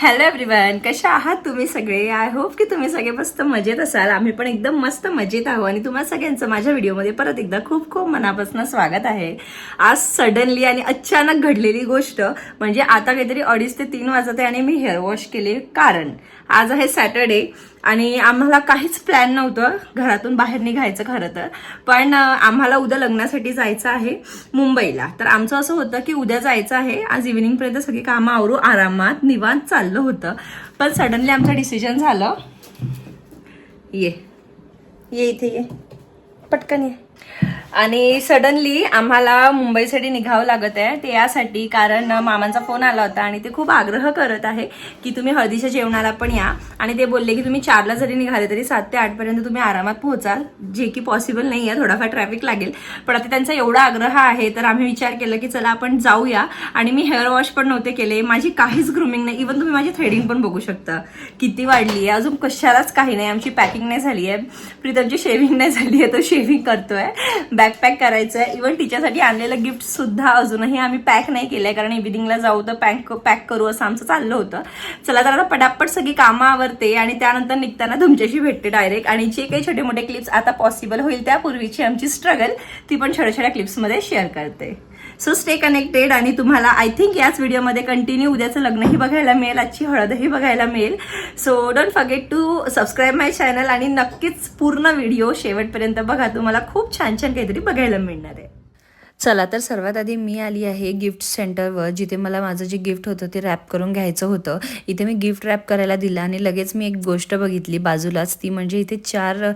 Hello everyone, कशा आहात तुम्ही सगळे? आय होप की तुम्ही सगळे मस्त मजेत असाल. आम्ही पण एकदम मस्त मजेत आहोत आणि तुम्हा सगळ्यांचं माझ्या व्हिडिओमध्ये परत एकदा खूप खूप मनापासून स्वागत आहे. आज सडनली आणि अचानक घडलेली गोष्ट म्हणजे आता काहीतरी 2:30 ते 3 वाजत आहे आणि मी हेअर वॉश केले. कारण आज आहे सॅटर्डे आणि आम्हाला काहीच प्लॅन नव्हतं घरातून बाहेर निघायचं खरं तर. पण आम्हाला उद्या लग्नासाठी जायचं आहे मुंबईला. तर आमचं असं होतं की उद्या जायचं आहे, आज इव्हिनिंगपर्यंत सगळी कामं आवरू आरामात निवांत चाललं होतं. पण सडनली आमचं डिसिजन झालं. ये ये इथे ये, पटकन ये. आणि सडनली आम्हाला मुंबईसाठी निघावं लागत आहे. ते यासाठी कारण मामांचा फोन आला होता आणि ते खूप आग्रह करत आहे की तुम्ही हळदीच्या जेवणाला पण या. आणि ते बोलले की तुम्ही 4ला जरी निघाले तरी 7 ते 8 पर्यंत तुम्ही आरामात पोहोचाल, जे की पॉसिबल नाही आहे, थोडाफार ट्रॅफिक लागेल. पण आता त्यांचा एवढा आग्रह आहे तर आम्ही विचार केला की चला आपण जाऊया. आणि मी हेअर वॉश पण नव्हते केले, माझी काहीच ग्रूमिंग नाही. इव्हन तुम्ही माझी थ्रेडिंग पण बघू शकता किती वाढली आहे. अजून कशालाच काही नाही, आमची पॅकिंग नाही झाली आहे. प्रीतमची शेविंग नाही झाली आहे, तो शेविंग करतोय. बॅकपॅक करायचं आहे. इव्हन तिच्यासाठी आणलेलं गिफ्ट सुद्धा अजूनही आम्ही पॅक नाही केलंय, कारण इव्हिनिंगला जाऊ तर पॅक करू असं आमचं चाललं होतं. चला तर आता पटापट सगळी कामं आवरते आणि त्यानंतर निघताना तुमच्याशी भेटते डायरेक्ट. आणि जे काही छोटे मोठे क्लिप्स आता पॉसिबल होईल त्यापूर्वीची आमची स्ट्रगल ती पण छोट्या छोट्या क्लिप्समध्ये शेअर करते. So stay connected. आणि तुम्हाला आय थिंक याच व्हिडिओमध्ये कंटिन्यू उद्याचं लग्नही बघायला मिळेल, आजची हळदही बघायला मिळेल. So don't forget to subscribe my channel आणि नक्कीच पूर्ण व्हिडिओ शेवटपर्यंत बघा, तुम्हाला खूप छान छान काहीतरी बघायला मिळणार आहे. चला तर सर्वात आधी मी आली आहे गिफ्ट सेंटरवर, जिथे मला माझं जे गिफ्ट होतं ते रॅप करून घ्यायचं होतं. इथे मी गिफ्ट रॅप करायला दिलं आणि लगेच मी एक गोष्ट बघितली बाजूलाच, ती म्हणजे इथे 4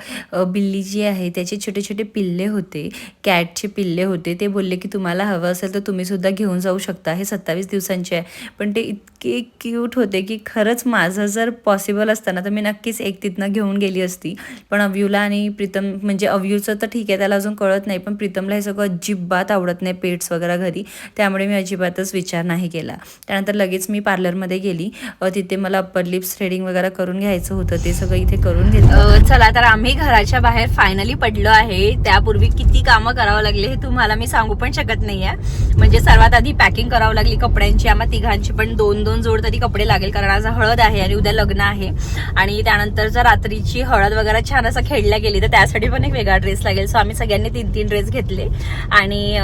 बिल्ली जी आहे त्याचे छोटे छोटे पिल्ले होते, कॅटचे पिल्ले होते. ते बोलले की तुम्हाला हवं असेल तर तुम्ही सुद्धा घेऊन जाऊ शकता. हे 27 दिवसांचे आहे, पण ते इतके क्यूट होते की खरंच माझं जर पॉसिबल असतं ना तर मी नक्कीच एक तिथनं घेऊन गेली असती. पण अव्यूला आणि प्रीतम, म्हणजे अव्यूचं तर ठीक आहे, त्याला अजून कळत नाही, पण प्रीतमला हे सगळं अजिबात आवडत नाही, पेट्स वगैरे घरी. त्यामुळे मी अजिबातच विचार नाही केला. त्यानंतर लगेच मी पार्लरमध्ये गेली. तिथे मला अप्पर लिप्स थ्रेडिंग वगैरे करून घ्यायचं होतं, ते सगळं इथे करून घेतलं. चला तर आम्ही घराच्या बाहेर फायनली पडलो आहे. त्यापूर्वी किती कामं करावं लागले हे तुम्हाला मी सांगू पण शकत नाहीये. म्हणजे सर्वात आधी पॅकिंग करावं लागली कपड्यांची. आम्हा तिघांची पण 2-2 जोड तरी कपडे लागेल, कारण आज हळद आहे आणि उद्या लग्न आहे. आणि त्यानंतर जर रात्रीची हळद वगैरे छान असं खेळल्या गेली तर त्यासाठी पण एक वेगळा ड्रेस लागेल. सो आम्ही सगळ्यांनी 3-3 ड्रेस घेतले. आणि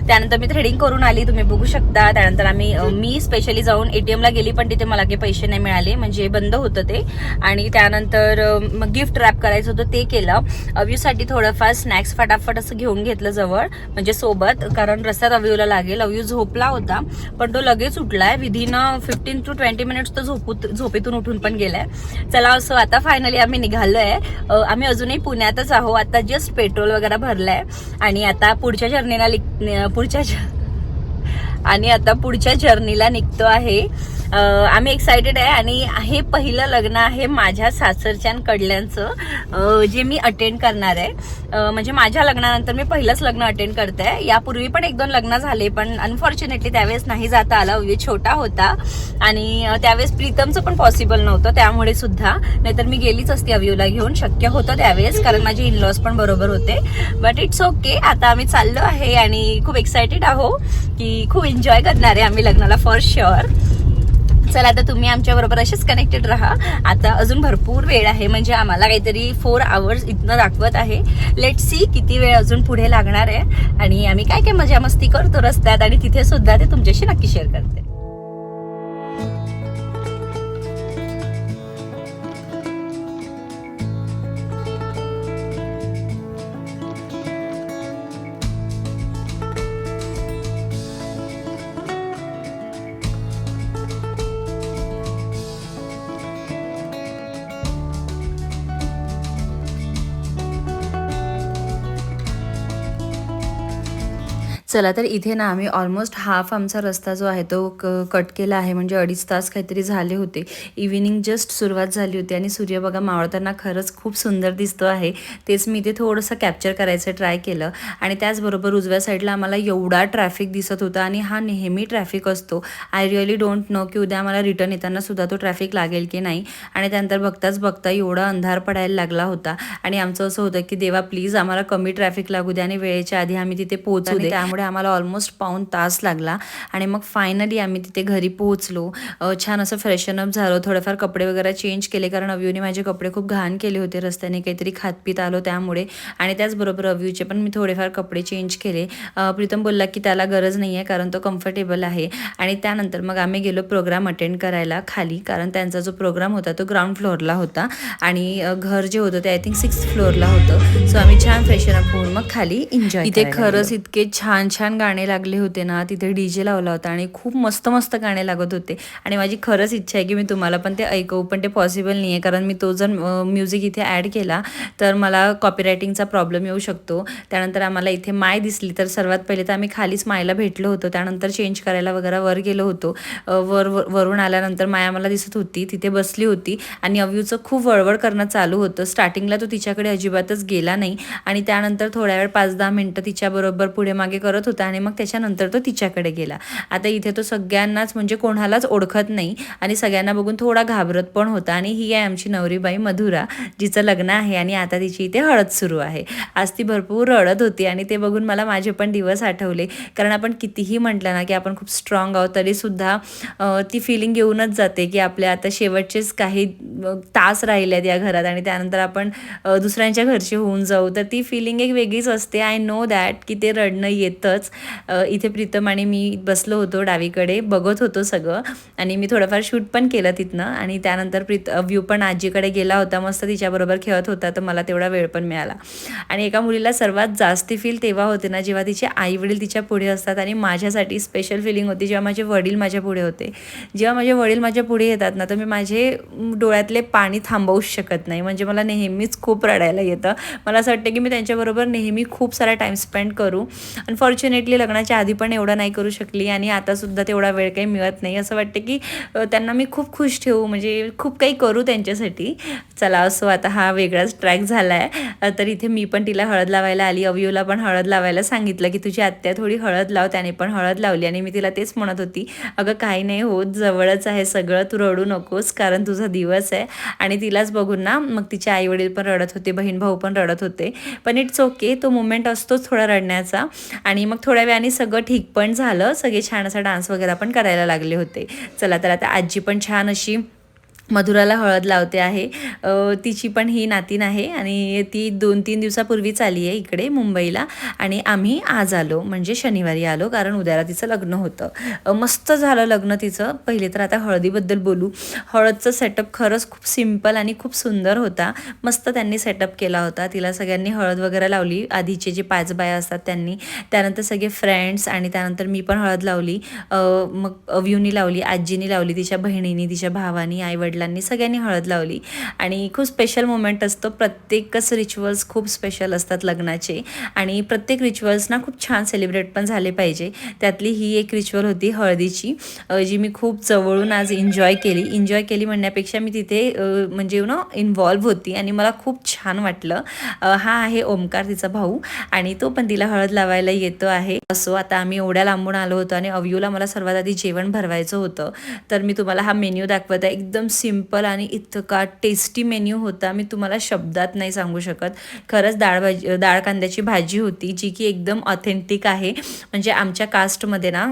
त्यानंतर मी थ्रेडिंग करून आली, तुम्ही बघू शकता. त्यानंतर मी स्पेशली जाऊन ATM ला गेली, पण तिथे मला काही पैसे नाही मिळाले, म्हणजे बंद होतं ते. आणि त्यानंतर मग गिफ्ट रॅप करायचं होतं ते केलं. अव्यूसाठी थोडंफार स्नॅक्स फटाफट असं घेऊन घेतलं जवळ, म्हणजे सोबत, कारण रस्त्यात अव्यूला लागेल. अव्यू झोपला होता पण तो लगेच उठलाय. विदिन 15 to 20 मिनिट्स तो झोपेतून उठून पण गेलाय. चला असं आता फायनली आम्ही निघालोय. आम्ही अजूनही पुण्यातच आहोत. आता जस्ट पेट्रोल वगैरे भरलंय आणि आता पुढच्या जर्नीला निघतो आहे. आम्ही एक्सायटेड आहे. आणि हे पहिलं लग्न आहे माझ्या सासरच्यांकडल्यांचं जे मी अटेंड करणार आहे. म्हणजे माझ्या लग्नानंतर मी पहिलंच लग्न अटेंड करते. यापूर्वी पण 1-2 लग्न झाले, पण अनफॉर्च्युनेटली त्यावेळेस नाही जाता आलं. अव्यू छोटा होता आणि त्यावेळेस प्रीतमचं पण पॉसिबल नव्हतं, त्यामुळे सुद्धा. नाहीतर मी गेलीच असती अव्यूला घेऊन, शक्य होतं त्यावेळेस, कारण माझे इनलॉज पण बरोबर होते. But it's okay. आता आम्ही चाललो आहे आणि खूप एक्सायटेड आहोत की खूप एन्जॉय करणार आहे आम्ही लग्नाला फॉर शुअर. चला आता तुम्ही आमच्या बरोबर असेच कनेक्टेड राहा. आता अजून भरपूर वेळ आहे, म्हणजे आम्हाला काहीतरी 4 आवर्स इथनं दाखवत आहे. लेट सी किती वेळ अजून पुढे लागणार आहे आणि आम्ही काय काय मजा मस्ती करतो रस्त्यात, आणि तिथे सुद्धा ते तुमच्याशी नक्की शेअर करते. चला तर इथे ना आम्ही ऑलमोस्ट हाफ आमचा रस्ता जो आहे तो कट केला आहे. म्हणजे 2.5 तास काहीतरी झाले होते. इव्हिनिंग जस्ट सुरुवात झाली होती आणि सूर्य बघा मावळताना खरंच खूप सुंदर दिसतो आहे. तेच मी इथे थोडंसं कॅप्चर करायचं ट्राय केलं. आणि त्याचबरोबर उजव्या साईडला आम्हाला एवढा ट्रॅफिक दिसत होता, आणि हा नेहमी ट्रॅफिक असतो. आय रिअली डोंट नो की उद्या आम्हाला रिटर्न येताना सुद्धा तो ट्रॅफिक लागेल की नाही. आणि त्यानंतर बघताच बघता एवढा अंधार पडायला लागला होता आणि आमचं असं होतं की देवा प्लीज आम्हाला कमी ट्रॅफिक लागू द्या आणि वेळेच्या आधी आम्ही तिथे पोहोचू दे. त्यामुळे त्यामुळे आम्हाला ऑलमोस्ट पाऊण तास लागला आणि मग फायनली आम्ही तिथे घरी पोहोचलो. छान असं फ्रेशन अप झालो, थोडेफार कपडे वगैरे चेंज केले कारण अव्यूने माझे कपडे खूप घाण केले होते रस्त्याने, काहीतरी खातपीत आलो त्यामुळे. आणि त्याचबरोबर अव्यूचे पण मी थोडेफार कपडे चेंज केले. प्रीतम बोलला की त्याला गरज नाही आहे कारण तो कम्फर्टेबल आहे. आणि त्यानंतर मग आम्ही गेलो प्रोग्राम अटेंड करायला खाली, कारण त्यांचा जो प्रोग्राम होता तो ग्राउंड फ्लोअरला होता आणि घर जे होतं ते आय थिंक 6th फ्लोअरला होतं. सो आम्ही छान फ्रेशन अप होऊन मग खाली एन्जॉय. इथे खरंच इतके छान छान गाणे लागले होते ना, तिथे DJ लावला होता आणि खूप मस्त मस्त गाणे लागत होते. आणि माझी खरंच इच्छा आहे की मी तुम्हाला पण ते ऐकवू, पण ते पॉसिबल नाही आहे कारण मी तो जर म्युझिक इथे ॲड केला तर मला कॉपीरायटिंगचा प्रॉब्लेम येऊ शकतो. त्यानंतर आम्हाला इथे माय दिसली, तर सर्वात पहिले तर आम्ही खालीच मायला भेटलो होतो. त्यानंतर चेंज करायला वगैरे वर गेलो होतो. वरून आल्यानंतर माया मला दिसत होती, तिथे बसली होती आणि अव्यूचं खूप वळवळ करणं चालू होतं. स्टार्टिंगला तो तिच्याकडे अजिबातच गेला नाही आणि त्यानंतर थोड्या वेळ 5-10 मिनटं तिच्याबरोबर पुढे मागे करत होता आणि मग त्याच्यानंतर तो तिच्याकडे गेला. आता इथे तो सगळ्यांनाच म्हणजे कोणालाच ओळखत नाही आणि सगळ्यांना बघून थोडा घाबरत पण होता. आणि ही आहे आमची नवरीबाई मधुरा, जिचं लग्न आहे आणि आता तिची इथे हळद सुरू आहे. आज ती भरपूर रडत होती आणि ते बघून मला माझे पण दिवस आठवले, कारण आपण कितीही म्हटलं ना की आपण खूप स्ट्रॉंग आहोत तरीसुद्धा ती फिलिंग येऊनच जाते की आपल्या आता शेवटचेच काही तास राहिले आहेत या घरात आणि त्यानंतर आपण दुसऱ्यांच्या घरचे होऊन जाऊ. तर ती फिलिंग एक वेगळीच असते. आय नो दॅट की ते रडणं येतंच. इथे प्रीतम आणि मी बसलो होतो डावीकडे, बघत होतो सगळं आणि मी थोडंफार शूट पण केलं तिथनं. आणि त्यानंतर व्यू पण आजीकडे गेला होता, मस्त तिच्याबरोबर खेळत होता, तर मला तेवढा वेळ पण मिळाला. आणि एका मुलीला सर्वात जास्ती फील तेव्हा होते ना जेव्हा तिचे आई वडील तिच्या पुढे असतात. आणि माझ्यासाठी स्पेशल फिलिंग होती जेव्हा माझे वडील माझ्या पुढे होते. जेव्हा माझे वडील माझ्या पुढे येतात ना तर मी माझे डोळ्यातले पाणी थांबवूच शकत नाही. म्हणजे मला नेहमीच खूप रडायला येतं. मला असं वाटतं की मी त्यांच्याबरोबर नेहमी खूप सारा टाईम स्पेंड करू. अनफॉर्च्युनेटली लग्नाच्या आधी पण एवढं नाही करू शकली आणि आतासुद्धा तेवढा वेळ काही मिळत नाही. असं वाटतं की त्यांना मी खूप खुश ठेवू, म्हणजे खूप काही करू त्यांच्यासाठी. चला असो, आता हा वेगळाच ट्रॅक झाला आहे. तर इथे मी पण तिला हळद लावायला आली. अव्यूला पण हळद लावायला सांगितलं की तुझी आत्या थोडी हळद लाव. त्याने पण हळद लावली आणि मी तिला तेच म्हणत होती, अगं काही नाही होत, जवळच आहे सगळं, तू रडू नकोस कारण तुझा दिवस आहे. आणि तिलाच बघून ना मग तिचे आईवडील पण रडत होते, बहीण भाऊ पण रडत होते. पण इट्स ओके, तो मोमेंट असतोच थोडा रडण्याचा. आणि मग थोड्या वेळाने सगळं ठीक पण झालं. सगळे छान असा डान्स वगैरे पण करायला लागले होते. चला तर आता आजी पण छान अशी मधुराला हळद लावते आहे. तिची पण ही नातीन आहे आणि ती 2-3 दिवसापूर्वीच आली आहे इकडे मुंबईला आणि आम्ही आज आलो, म्हणजे शनिवारी आलो, कारण उद्याला तिचं लग्न होतं. मस्त झालं लग्न तिचं. पहिले तर आता हळदीबद्दल बोलू. हळदचं सेटअप खरंच खूप सिम्पल आणि खूप सुंदर होता. मस्त त्यांनी सेटअप केला होता. तिला सगळ्यांनी हळद वगैरे लावली. आधीचे जे 5 बाया असतात त्यांनी, त्यानंतर सगळे फ्रेंड्स आणि त्यानंतर मी पण हळद लावली. मग अव्यूनी लावली, आजीनी लावली, तिच्या बहिणीनी, तिच्या भावानी, आईवडिलांनी, सगळ्यांनी हळद लावली. आणि खूप स्पेशल मोमेंट असतो. प्रत्येकच रिच्युअल्स खूप स्पेशल असतात लग्नाचे आणि प्रत्येक रिच्युअल्स ना खूप छान सेलिब्रेट पण झाले पाहिजे. त्यातली ही एक रिच्युअल होती हळदीची, जी मी खूप जवळून आज एन्जॉय केली म्हणण्यापेक्षा मी तिथे म्हणजे इन्व्हॉल्व होती आणि मला खूप छान वाटलं. हा आहे ओमकार, तिचा भाऊ, आणि तो पण तिला हळद लावायला येतो आहे. असो, आता आम्ही एवढ्या लांबून आलो होतो आणि अव्यूला मला सर्वात आधी जेवण भरवायचं होतं. तर मी तुम्हाला हा मेन्यू दाखवत आहे. एकदम सिम्पल आणि इतका टेस्टी मेन्यू होता, मी तुम्हाला शब्दात नाही सांगू शकत. खरंच डाळ कांद्याची भाजी होती, जी की एकदम ऑथेंटिक आहे. म्हणजे आमच्या कास्टमध्ये ना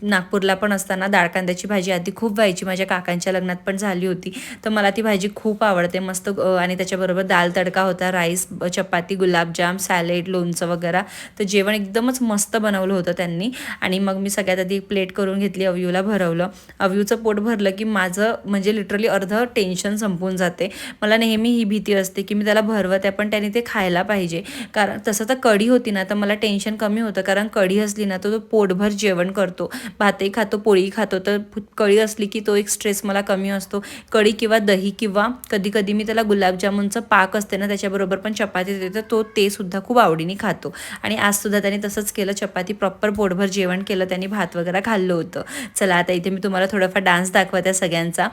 नागपूरला पण असताना डाळ कांद्याची भाजी आधी खूप व्हायची. माझ्या काकांच्या लग्नात पण झाली होती, तर मला ती भाजी खूप आवडते. मस्त आणि त्याच्याबरोबर दाल तडका होता, राईस, चपाती, गुलाबजाम, सॅलेड, लोणचं वगैरे. तर जेवण एकदमच मस्त बनवलं होतं त्यांनी. आणि मग मी सगळ्यात आधी एक प्लेट करून घेतली, अव्यूला भरवलं. अव्यूचं पोट भरलं की माझं म्हणजे लिटरली अर्ध टेन्शन संपून जाते. मला नेहमी ही भीती असते की मी त्याला भरवत आहे पण त्याने ते खायला पाहिजे. कारण तसं तर कढी होती ना तर मला टेन्शन कमी होतं, कारण कढी असली ना तर तो पोटभर जेवण करतो, भातही खातो, पोळी खातो. तर कढी असली की तो एक स्ट्रेस मला कमी असतो. कढी किंवा दही किंवा कधी कधी मी त्याला गुलाबजामुनचं पाक असते ना त्याच्याबरोबर पण चपाती देते, तो ते सुद्धा खूप आवडीने खातो. आणि आजसुद्धा त्याने तसंच केलं, चपाती प्रॉपर पोटभर जेवण केलं, त्यांनी भात वगैरे खाल्लं होतं. चला आता इथे मी तुम्हाला थोडाफार डान्स दाखवते सगळ्यांचा.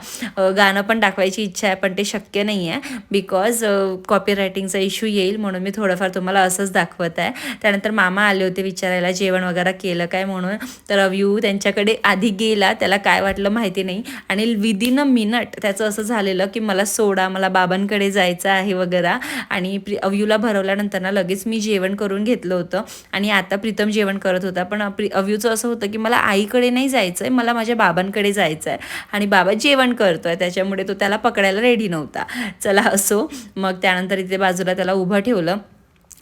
गाणं पण दाखवायची इच्छा आहे, पण ते शक्य नाही आहे बिकॉज कॉपीरायटिंगचा इश्यू येईल, म्हणून मी थोडंफार तुम्हाला असंच दाखवत आहे. त्यानंतर मामा आले होते विचारायला जेवण वगैरे केलं काय म्हणून. तर अव्यू त्यांच्याकडे आधी गेला, त्याला काय वाटलं माहिती नाही, आणि विदिन अ मिनट त्याचं असं झालेलं की मला सोडा, मला बाबांकडे जायचं आहे वगैरे. आणि अव्यूला भरवल्यानंतर ना लगेच मी जेवण करून घेतलं होतं आणि आता प्रीतम जेवण करत होता. पण अव्यूचं असं होतं की मला आईकडे नाही जायचं आहे, मला माझ्या बाबांकडे जायचं आहे आणि बाबा जेवण करतोय, त्याच्यामुळे तो त्याला पकडायला रेडी नव्हता. चला असो. मग त्यानंतर इथे बाजूला त्याला उभं ठेवलं.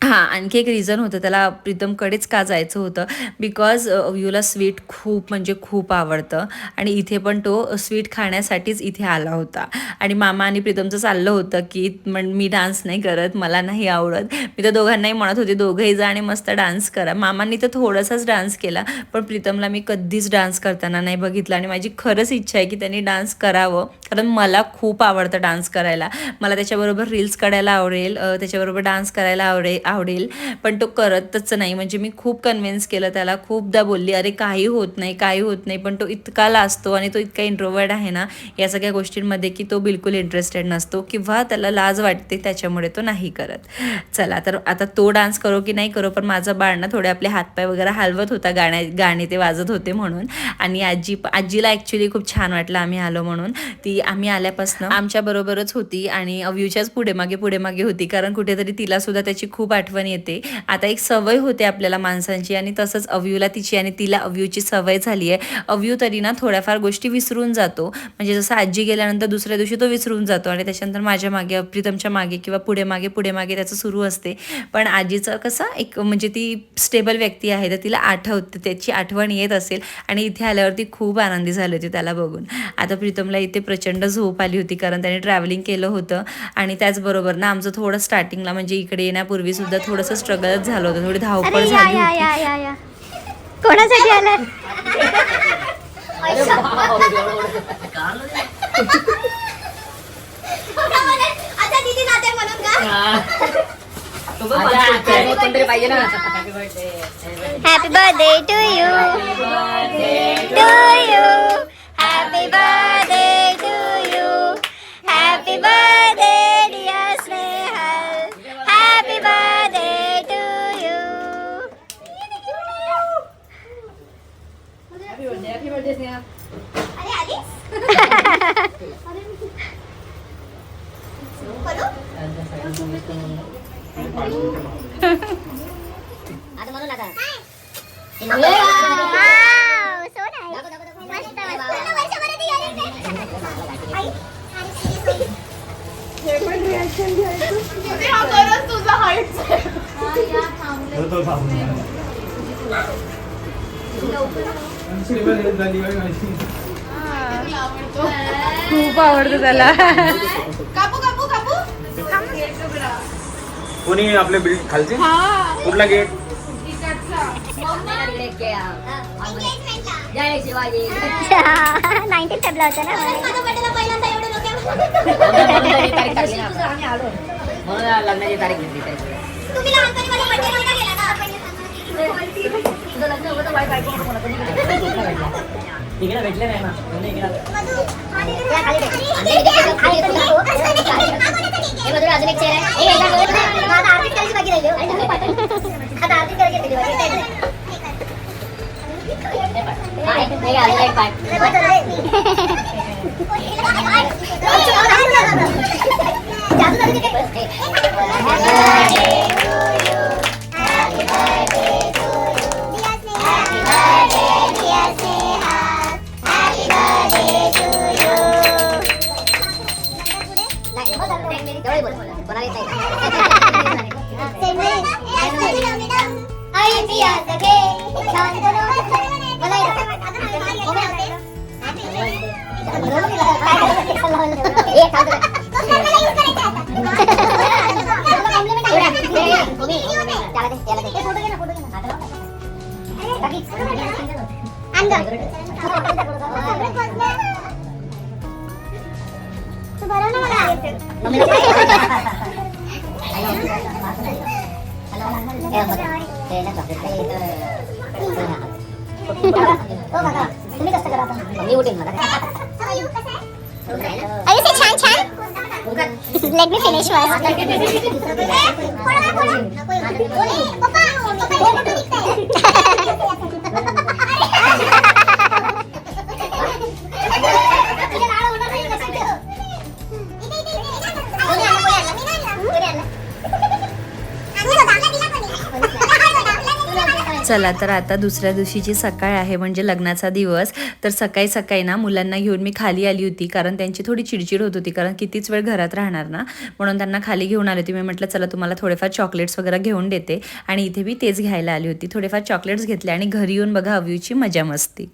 हां, आणखी एक रिझन होतं त्याला प्रीतमकडेच का जायचं होतं, बिकॉज अव्यूला स्वीट खूप म्हणजे खूप आवडतं आणि इथे पण तो स्वीट खाण्यासाठीच इथे आला होता. आणि मामा आणि प्रीतमचं चाललं होतं की मी डान्स नाही करत, मला नाही आवडत. मी तर दोघांनाही म्हणत होते दोघंही जा आणि मस्त डान्स करा. मामांनी तर थोडासाच डान्स केला, पण प्रीतमला मी कधीच डान्स करताना नाही बघितलं आणि माझी खरंच इच्छा आहे की त्यांनी डान्स करावं, कारण मला खूप आवडतं डान्स करायला. मला त्याच्याबरोबर रील्स काढायला आवडेल, त्याच्याबरोबर डान्स करायला आवडेल, पण तो करतच नाही. म्हणजे मी खूप कन्व्हिन्स केलं त्याला, खूपदा बोलली अरे काही होत नाही, पण तो इतका लाजतो आणि तो इतका इंट्रोवर्ट आहे ना या सगळ्या गोष्टींमध्ये की तो बिलकुल इंटरेस्टेड नसतो किंवा त्याला लाज वाटते, त्याच्यामुळे तो नाही करत. चला तर आता तो डान्स करो की नाही करो, पण माझं बाळ ना थोडे आपले हातपाय वगैरे हलवत होता, गाणे ते वाजत होते म्हणून. आणि आजीला ॲक्च्युली खूप छान वाटलं आम्ही आलो म्हणून. ती आम्ही आल्यापासून आमच्या बरोबरच होती आणि अव्यूच्याच पुढे मागे होती, कारण कुठेतरी तिला सुद्धा त्याची खूप आठवण येते. आता एक सवय होते आपल्याला माणसांची आणि तसंच अव्यूला तिची आणि तिला अव्यूची सवय झाली आहे. अव्यू तरी ना थोड्याफार गोष्टी विसरून जातो, म्हणजे जसं आजी गेल्यानंतर दुसऱ्या दिवशी तो विसरून जातो आणि त्याच्यानंतर माझ्या मागे प्रीतमच्या मागे किंवा पुढे मागे त्याचं सुरू असते. पण आजीचं कसं एक म्हणजे ती स्टेबल व्यक्ती आहे, तर तिला आठवते, त्याची आठवण येत असेल आणि इथे आल्यावरती खूप आनंदी झाली होती त्याला बघून. आता प्रीतमला इथे प्रचंड झोप आली होती, कारण त्याने ट्रॅव्हलिंग केलं होतं आणि त्याचबरोबर ना आमचं थोडं स्टार्टिंगला म्हणजे इकडे येण्यापूर्वी सुद्धा थोडंसं स्ट्रगलच झालं होतं, थोडी धावपळ झाली होती. कोणासाठी आलाय? Happy birthday to you, happy birthday to you, happy birthday dear Snehal, happy birthday to you. Happy birthday Sneha. आता म्हणून आता खूप आवडतं त्याला. कोणी आपले बिल्डिंग खालचे कुठला गेट? नाईन्टीन फेब्रुवारी होतं ना. म्हणून लग्नाची तारीख घेतली. तिकडे भेटले नाही ना अजून एक चेहरा आहे. आता आर्थिक करायची बाकी राहिली. आता आर्थिक करायची तुम्ही कसं करा? मी उठेन मला. लेट मी फिनिश चला तर आता दुसऱ्या दिवशीची सकाळ आहे, म्हणजे लग्नाचा दिवस. तर सकाळी सकाळी ना मुलांना घेऊन मी खाली आली होती, कारण त्यांची थोडी चिडचिड होत होती, कारण कितीच वेळ घरात राहणार ना, म्हणून त्यांना खाली घेऊन आली होती. मी म्हटलं चला तुम्हाला थोडेफार चॉकलेट्स वगैरे घेऊन देते, आणि इथे मी तेच घ्यायला आली होती. थोडेफार चॉकलेट्स घेतले आणि घरी येऊन बघा अव्यूची मजा मस्ती.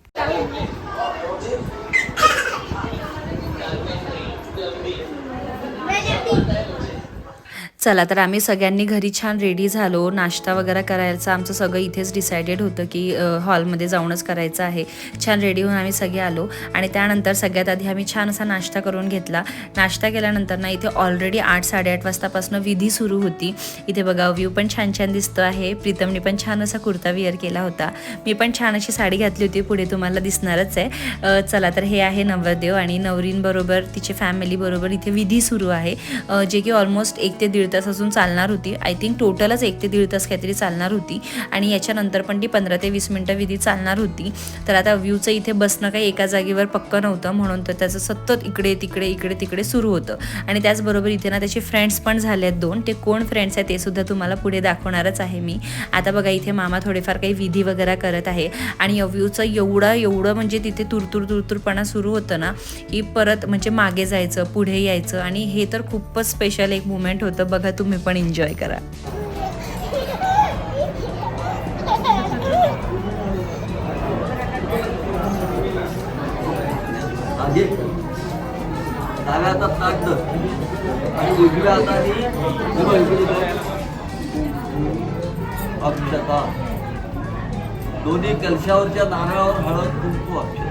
चला तर आम्ही सगळ्यांनी घरी छान रेडी झालो. नाश्ता वगैरे करायचा आमचं सगळं इथेच डिसायडेड होतं की हॉलमध्ये जाऊनच करायचं आहे. छान रेडी होऊन आम्ही सगळे आलो आणि त्यानंतर सगळ्यात आधी आम्ही छान असा नाश्ता करून घेतला. नाश्ता केल्यानंतर ना इथे ऑलरेडी 8-8:30 वाजतापासून विधी सुरू होती. इथे बघा व्ह्यू पण छान छान दिसतो आहे. प्रीतमने पण छान असा कुर्ता वेअर केला होता. मी पण छान अशी साडी घातली होती, पुढे तुम्हाला दिसणारच आहे. चला तर हे आहे नवरदेव आणि नवरींबरोबर तिची फॅमिली बरोबर इथे विधी सुरू आहे, जे की ऑलमोस्ट 1 ते 1.5 तास असून चालणार होती. आय थिंक टोटलच 1 ते 1.5 तास काहीतरी चालणार होती आणि याच्यानंतर पण ती 15 ते 20 मिनिटं विधी चालणार होती. तर आता व्ह्यूचं इथे बसणं काही एका जागेवर पक्कं नव्हतं, म्हणून तर त्याचं सतत इकडे तिकडे सुरू होतं. आणि त्याचबरोबर इथे ना त्याचे फ्रेंड्स पण झाले आहेत 2. ते कोण फ्रेंड्स आहेत ते सुद्धा तुम्हाला पुढे दाखवणारच आहे मी. आता बघा इथे मामा थोडेफार काही विधी वगैरे करत आहे आणि व्ह्यूचं एवढं म्हणजे तिथे तुरतुरपणा सुरू होतं ना, की परत म्हणजे मागे जायचं, पुढे यायचं, आणि हे तर खूपच स्पेशल एक मुमेंट होतं. बघा तुम्ही पण एन्जॉय करा. डाव्या हातात नाक धर आणि उजव्या हाताने अक्षता. दोन्ही कलशावरच्या नारळावर हळद कुंकू अक्षता.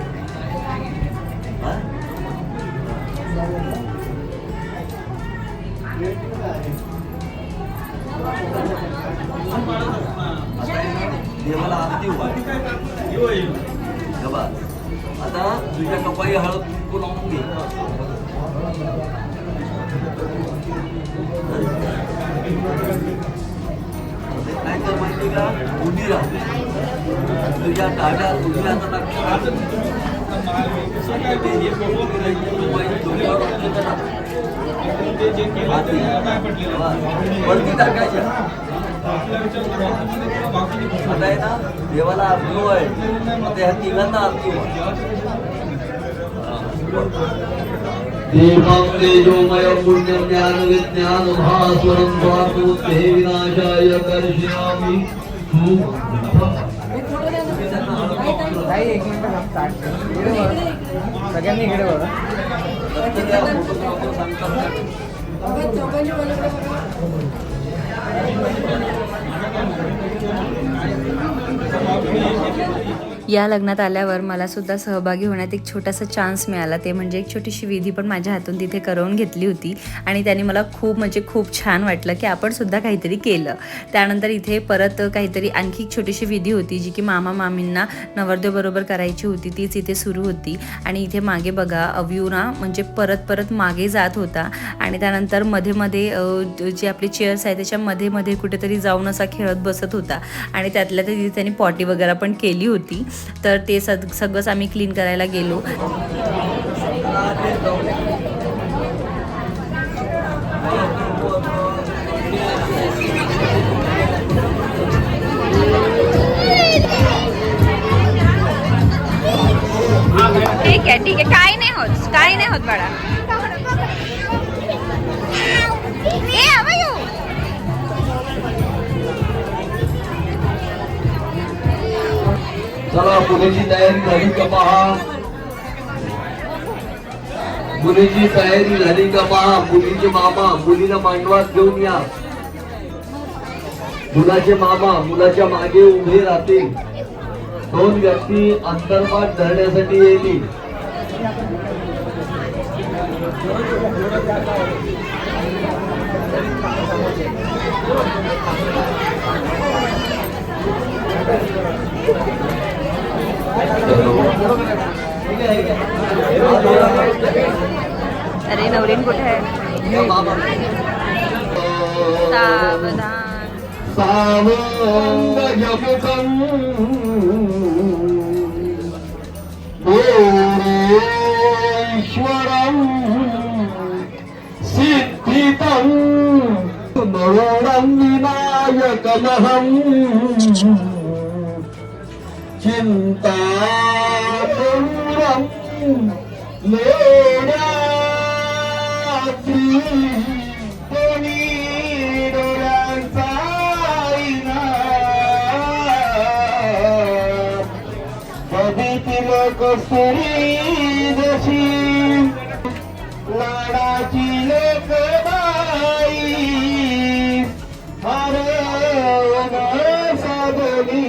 देवाला आरती होईल. आता तुझ्या कपाळी हळद कुंकू लावून घे. काय तर माहिती का, उडी राहते तुझ्या डाव्या उजव्या वरती टाकायच्या. आता आहे ना देवाला आरती आहे, आता ह्या तिघांना आरती देवं तेजोमयं पुण्यं ज्ञान विज्ञान भास्वरं स्वात्मते विनाशाय कर्षयामि. सगळ्यांनी इकडे बघा. या लग्नात आल्यावर मला सुद्धा सहभागी होण्यात एक छोटासा चान्स मिळाला. ते म्हणजे एक छोटीशी विधी पण माझ्या हातून तिथे करवून घेतली होती आणि त्याने मला खूप छान वाटलं की आपण सुद्धा काहीतरी केलं. त्यानंतर इथे परत काहीतरी आणखी एक छोटीशी विधी होती, जी की मामा मामींना नवरदेव बरोबर करायची होती. तीच इथे सुरू होती आणि इथे मागे बघा अव्यू ना म्हणजे परत मागे जात होता आणि त्यानंतर मध्ये जी आपली चेअर्स आहे त्याच्या मध्ये कुठेतरी जाऊन असा खेळत बसत होता आणि त्यातल्या तिथे त्यांनी पॉटी वगैरे पण केली होती. तर ते सगळंच आम्ही क्लीन करायला गेलो. ठीक आहे काही नाही होत बाळा. चला मुलीची तयारी झाली का पहा. मुलीची तयारी झाली का पहा. मुलीचे मामा मुलीला मांडवात घेऊन या. मुलाचे मामा मुलाच्या मागे उभे राहतील. 2 व्यक्ती अंतर्पाठ धरण्यासाठी येतील. अरे नवरीन कुठे आहे. सावधान. सावंगमुखं ईश्वरं सिद्धितं मनोरं विनायकमहं चिन्तापूरं लेण्यात्री कोणी डोळ्यांचा आईना कधीतील कस्तुरी जशी लाडाची लेकबाई हरवण साधली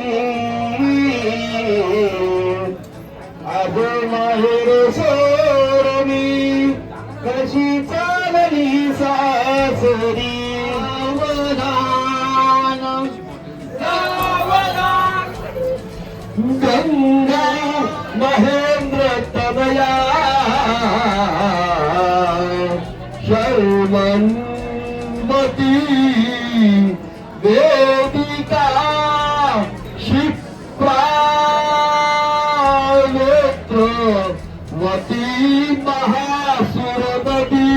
आज माहेर सोडली कशी चालली सासरी सावधान सावधान गंगा महेंद्र तनया शर्मन्वती वेदिका क्षिप्रावती महासुरनदी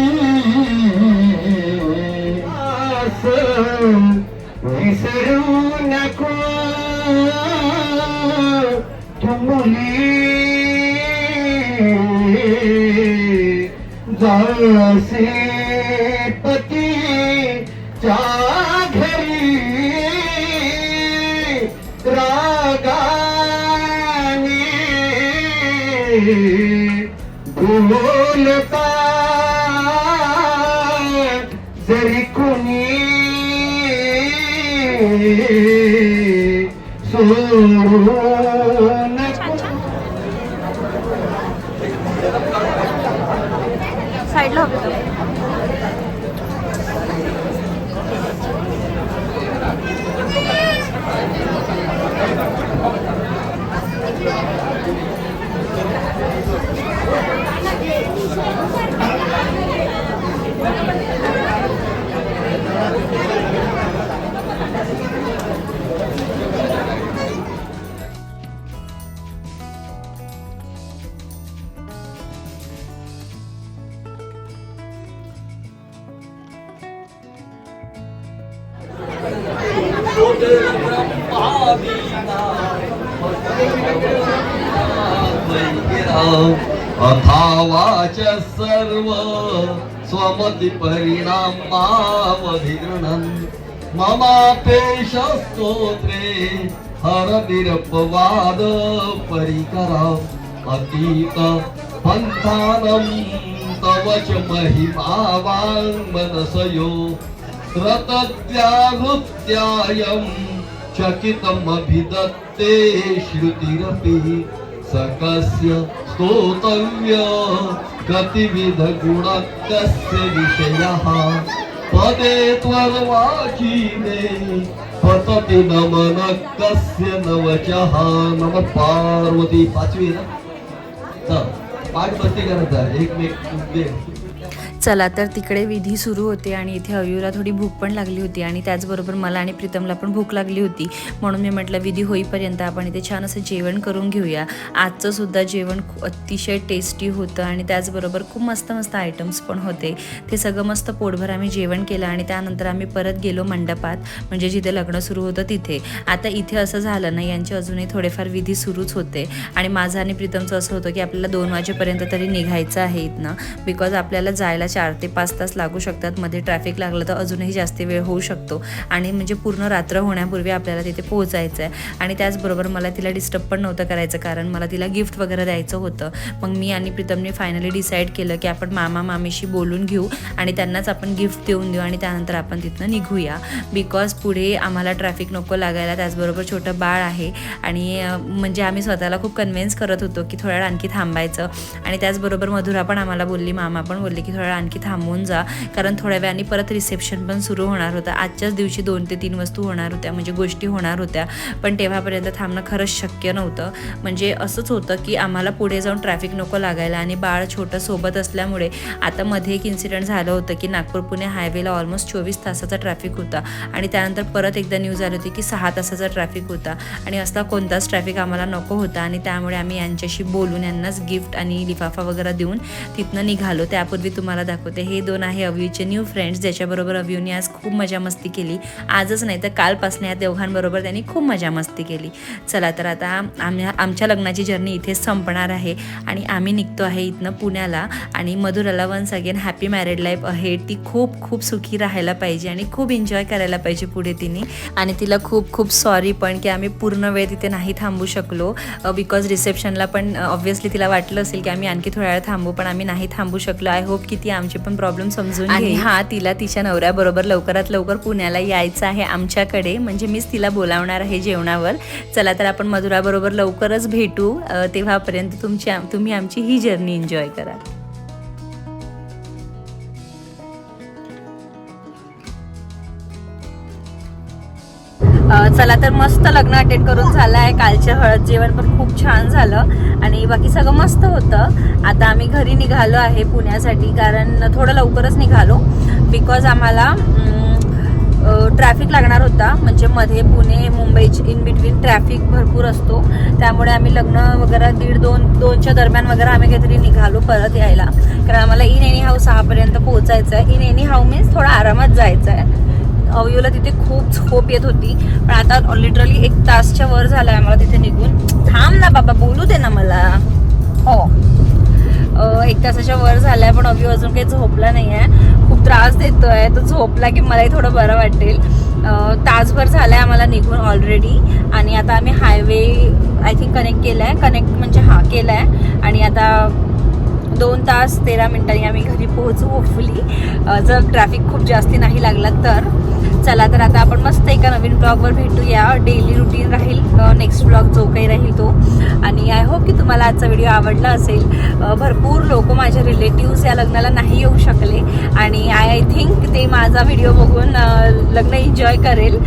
विसरू नको तुमली जसे पती च्या घरी रागाने बोलता जरी कोणी सोडू नको. साईडला हवे तो. अथावाच सर्व स्वमति परिणामावधिगृणन् ममापेश स्तोत्रे हरनिरपवाद परिकरा अतीत पंथानं तव च महिमावाङ्मनसयो रतद्व्याहृत्यायं चकितमभिदत्ते श्रुतिरपि सकस्य स्तोतव्य गतिविध गुणकस्य विषयः पदे त्वर्वाचीने पतति नमनकस्य नवचः. नम पार्वती. पाचवी ना तर पाठ बसती करायचा एकमेक. चला तर तिकडे विधी सुरू होते आणि इथे अयूला थोडी भूक पण लागली होती आणि त्याचबरोबर मला आणि प्रीतमला पण भूक लागली होती. म्हणून मी म्हटलं विधी होईपर्यंत आपण इथे छान असं जेवण करून घेऊया. आजचं सुद्धा जेवण अतिशय टेस्टी होतं आणि त्याचबरोबर खूप मस्त मस्त आयटम्स पण होते. ते सगळं मस्त पोटभर आम्ही जेवण केलं आणि त्यानंतर आम्ही परत गेलो मंडपात, म्हणजे जिथे लग्न सुरू होतं तिथे. आता इथे असं झालं ना, यांचे अजूनही थोडेफार विधी सुरूच होते आणि माझं आणि प्रीतमचं असं होतं की आपल्याला 2 वाजेपर्यंत तरी निघायचं आहे इथनं, बिकॉज आपल्याला जायला 4 ते 5 तास लागू शकतात. मध्ये ट्रॅफिक लागलं तर अजूनही जास्त वेळ होऊ शकतो आणि म्हणजे पूर्ण रात्र होण्यापूर्वी आपल्याला तिथे पोहोचायचं आहे. आणि त्याचबरोबर मला तिला डिस्टर्ब पण नव्हतं करायचं, कारण मला तिला गिफ्ट वगैरे द्यायचं होतं. मग मी आणि प्रीतमने फायनली डिसाईड केलं की आपण मामा मामीशी बोलून घेऊ आणि त्यांनाच आपण गिफ्ट देऊन देऊ आणि त्यानंतर आपण तिथनं निघूया, बिकॉज पुढे आम्हाला ट्रॅफिक नको लागायला. त्याचबरोबर छोटं बाळ आहे आणि म्हणजे आम्ही स्वतःला खूप कन्व्हिन्स करत होतो की थोडा वेळ आणखी थांबायचं. आणि त्याचबरोबर मधुरा पण आम्हाला बोलली, मामा पण बोलले की थोडा वेळ आणखी थांबवून जा, कारण थोड्या वेळाने परत रिसेप्शन पण सुरू होणार होतं. आजच्याच दिवशी 2 ते 3 वस्तू होणार होत्या, म्हणजे गोष्टी होणार होत्या, पण तेव्हापर्यंत थांबणं खरंच शक्य नव्हतं. म्हणजे असंच होतं की आम्हाला पुढे जाऊन ट्रॅफिक नको लागायला आणि बाळ छोटं सोबत असल्यामुळे. आता मध्ये एक इन्सिडेंट झालं होतं की नागपूर पुणे हायवेला ऑलमोस्ट 24 तासाचा ट्रॅफिक होता आणि त्यानंतर परत एकदा न्यूज आली होती की 6 तासाचा ट्रॅफिक होता आणि असला कोणताच ट्रॅफिक आम्हाला नको होता आणि त्यामुळे आम्ही यांच्याशी बोलून यांनाच गिफ्ट आणि लिफाफा वगैरे देऊन तिथनं निघालो. त्यापूर्वी तुम्हाला दाखवते, हे 2 आहे अव्यूचे न्यू फ्रेंड्स, ज्याच्याबरोबर अव्यूने आज खूप मजा मस्ती केली. आजच नाही तर कालपासून या दोघांबरोबर त्यांनी खूप मजा मस्ती केली. चला तर आता आमच्या लग्नाची जर्नी इथेच संपणार आहे आणि आम्ही निघतो आहे इथनं पुण्याला. आणि मधुराला once again happy married life ahead. ती खूप खूप सुखी राहायला पाहिजे आणि खूप एन्जॉय करायला पाहिजे पुढे तिने. आणि तिला खूप खूप सॉरी पण की आम्ही पूर्ण वेळ तिथे नाही थांबू शकलो, बिकॉज रिसेप्शनला पण ऑब्व्हियसली तिला वाटलं असेल की आम्ही आणखी थोड्या वेळ थांबू, पण आम्ही नाही थांबू शकलो. आय होप की ती आमची पण प्रॉब्लेम समजून घेईल. हां, तिला तिच्या नवऱ्याबरोबर लवकरात लवकर पुण्याला यायचं आहे आमच्याकडे, म्हणजे मीच तिला बोलावणार आहे जेवणावर. चला तर आपण मधुराबरोबर लवकरच भेटू. तेव्हापर्यंत तुम्ही आमची ही जर्नी एन्जॉय करा. चला तर मस्त लग्न अटेंड करून झालं आहे. कालचं हळद जेवण पण खूप छान झालं आणि बाकी सगळं मस्त होतं. आता आम्ही घरी निघालो आहे पुण्यासाठी, कारण थोडं लवकरच निघालो बिकॉज आम्हाला ट्रॅफिक लागणार होता. म्हणजे मध्ये पुणे मुंबईची इन बिटवीन ट्रॅफिक भरपूर असतो, त्यामुळे आम्ही लग्न वगैरे 1:30-2च्या दरम्यान वगैरे आम्ही काहीतरी निघालो परत यायला, कारण आम्हाला इन एनी हाऊ 6 पर्यंत पोहोचायचं आहे. इन एनी हाऊ मीन्स थोडा आरामात जायचं आहे. अवयूला तिथे खूप झोप येत होती, पण आता लिटरली 1 तासच्या वर झालाय आम्हाला तिथे निघून. थांब ना बाबा, बोलू दे ना मला. हो, 1 तासाच्या वर झालाय, पण अवयू अजून काही झोपला नाही आहे. खूप त्रास देतोय. तो झोपला की मलाही थोडं बरं वाटेल. तासभर झालाय आम्हाला निघून ऑलरेडी आणि आता आम्ही हायवे आय थिंक कनेक्ट केलाय. केलाय आणि आता 2 तास 13 मिनिटांनी आम्ही घरी पोहोचू होपफुली, जर ट्रॅफिक खूप जास्ती नाही लागला तर. चला तर आता आपण मस्त एका नवीन ब्लॉगवर भेटूया. डेली रुटीन राहील, नेक्स्ट ब्लॉग जो काही राहील तो. आणि आय होप की तुम्हाला आजचा व्हिडिओ आवडला असेल. भरपूर लोक माझे रिलेटिव्स या लग्नाला नाही येऊ शकले आणि आय थिंक ते माझा व्हिडिओ बघून लग्न एन्जॉय करेल.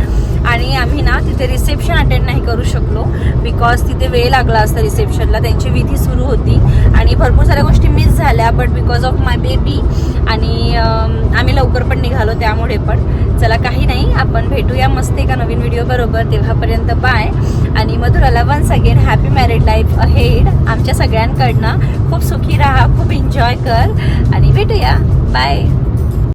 आणि आम्ही ना तिथे रिसेप्शन अटेंड नाही करू शकलो बिकॉज तिथे वेळ लागला असता रिसेप्शनला, त्यांची विधी सुरू होती आणि भरपूर साऱ्या गोष्टी मिस झाल्या, but because of my baby आणि आम्ही लवकर पण निघालो त्यामुळे पण. चला काही नाही, आपण भेटूया मस्त एका नवीन व्हिडिओ बरोबर. तेव्हापर्यंत बाय. आणि मधुराला once again happy married life ahead आमच्या सगळ्यांकडनं. खूप सुखी राहा, खूप एन्जॉय कर आणि भेटूया. बाय.